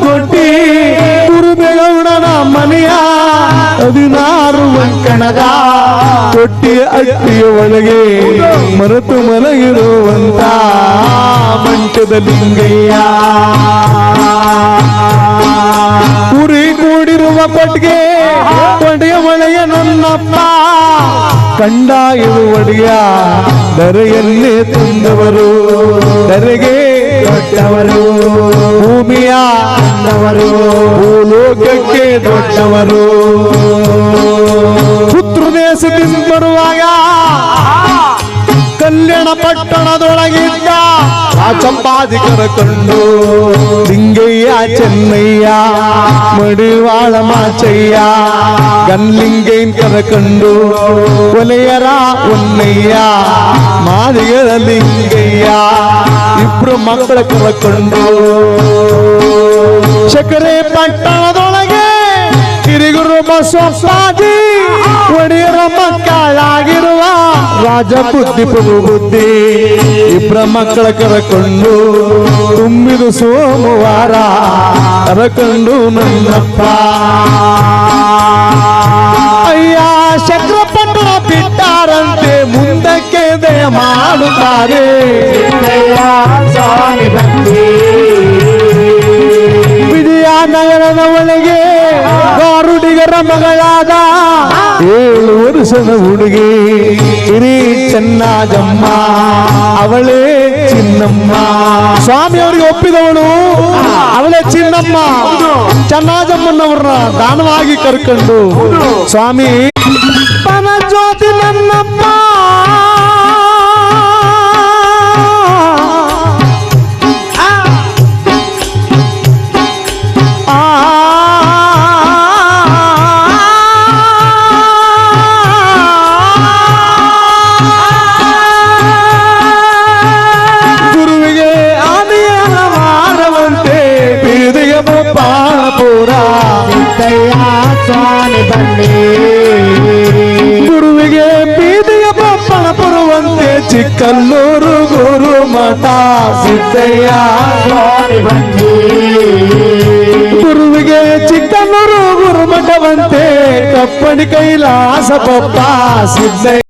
ತೊಟ್ಟಿ ಗುರುಬೇಗೌಡನ ಮನೆಯ 16 ಅಂಕಣದ ತೊಟ್ಟಿಯ ಅಟ್ಟಿಯ ಒಳಗೆ ಮರೆತು ಮಲಗಿರುವಂತ ಮಂಟದ ಲಿಂಗಯ್ಯ ಕುರಿ ಕೂಡಿರುವ ಕೊಟ್ಟಿಗೆ ಒಡೆಯ ಒಳೆಯ ನನ್ನಪ್ಪ ಕಂಡ ಇದು ಒಡೆಯ ದರೆಯಲ್ಲೇ ತಂದವರು ದರೆಗೆ ದೊಡ್ಡವರು ಭೂಮಿಯ ತಂದವರು ಭೂಲೋಕಕ್ಕೆ ದೊಡ್ಡವರು ಪುತ್ರ ದೇಶದಿಂದ ಬರುವಾಗ ಕಲ್ಯಾಣ ಪಟ್ಟಣದೊಳಗಿದ್ದ ಆ ಚಂಪಾದಿಕರ ಕಂಡು ಲಿಂಗಯ್ಯ ಚೆನ್ನಯ್ಯ ಮಡಿವಾಳ ಮಾಚಯ್ಯ ಗನ್ಲಿಂಗೈನ್ ಕರಕಂಡು ಕೊಲೆಯರ ಒನ್ನಯ್ಯ ಮಾದಿಗರ ಲಿಂಗಯ್ಯ ಇಬ್ರು ಮಕ್ಕಳ ಕರಕೊಂಡು ಚಕರೆ ಪಟ್ಟಣದೊಳಗೆ ಕಿರಿಗುರು ಬಸವಪ್ಪಾಜಿ ಒಡೆಯರ ಮಕ್ಕಳಾಗಿರುವ ರಾಜ ಬುದ್ಧಿ ಬುದ್ಧಿ ಇಬ್ಬರ ಮಕ್ಕಳ ಕರಕೊಂಡು ತುಂಬಿದು ಸೋಮವಾರ ಕರಕೊಂಡು ನನ್ನಪ್ಪ ಅಯ್ಯ ಚಕ್ರಪಟ್ಟಣ ಬಿಟ್ಟಾರಂತೆ ಮುಂದಕ್ಕೆ ದಯ ಮಾಡುತ್ತಾರೆ ವಿಜಯನಗರದ ಒಳಗೆ ಗಾರುಡಿಗರ ಮಗಳಾದ 7 ವರ್ಷದ ಹುಡುಗಿ ಹಿರಿ ಚೆನ್ನಾಜಮ್ಮ ಅವಳೇ ಚಿನ್ನಮ್ಮ ಸ್ವಾಮಿ ಅವರಿಗೆ ಒಪ್ಪಿದವಳು ಅವಳೇ ಚಿನ್ನಮ್ಮ ಚೆನ್ನಾಜಮ್ಮನವ್ರನ್ನ ದಾನವಾಗಿ ಕರ್ಕೊಂಡು ಸ್ವಾಮಿ ಜ್ಯೋತಿ ನನ್ನಮ್ಮ ಗುರುವಿಗೆ ಬೀದಿಯ ಬಪ್ಪಳ ಬರುವಂತೆ ಚಿಕ್ಕಲ್ಲೂರು ಗುರು ಮಠ ಸಿದ್ದಯ್ಯ ಗುರುವಿಗೆ ಚಿಕ್ಕಲ್ಲೂರು ಗುರು ಮಠವಂತೆ ಕಪ್ಪಣಿ ಕೈಲಾಸ ಪಪ್ಪ ಸಿದ್ದಯ್ಯ